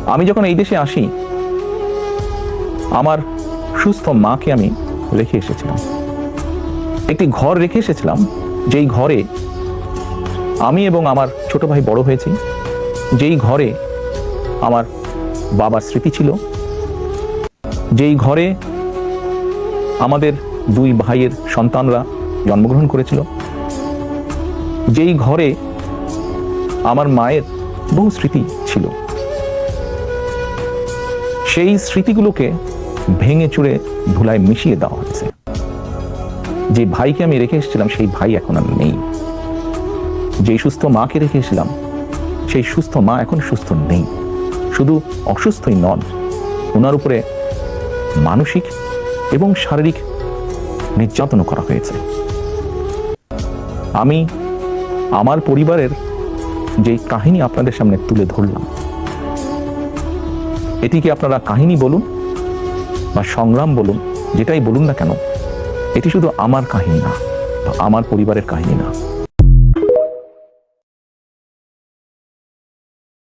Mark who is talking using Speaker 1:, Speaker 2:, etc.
Speaker 1: আমি যখন এই দেশে আসি, আমার সুস্থ মাকে আমি রেখে এসেছিলাম। একটি ঘর রেখে এসেছিলাম, যেই ঘরে আমি এবং আমার ছোট ভাই বড় হয়েছি, যেই ঘরে আমার বাবার স্মৃতি ছিল, যেই ঘরে আমাদের দুই ভাইয়ের সন্তানরা জন্মগ্রহণ করেছিল, যেই ঘরে আমার মায়ের বহু স্মৃতি ছিল, সেই স্মৃতিগুলোকে ভেঙে চুরে ধুলায় মিশিয়ে দেওয়া হয়েছে। যে ভাইকে আমি রেখে এসেছিলাম সেই ভাই এখন আর নেই। যেই সুস্থ মাকে রেখে এসেছিলাম সেই সুস্থ মা এখন সুস্থ নেই। শুধু অসুস্থই নন, ওনার উপরে মানসিক এবং শারীরিক নির্যাতন করা হয়েছে। আমি আমার পরিবারের যে কাহিনী আপনাদের সামনে তুলে ধরলাম, এটিকে আপনারা কাহিনী বলুন বা সংগ্রাম বলুন, যেটাই বলুন না কেন, এটি শুধু আমার কাহিনী না, আমার পরিবারের কাহিনী না।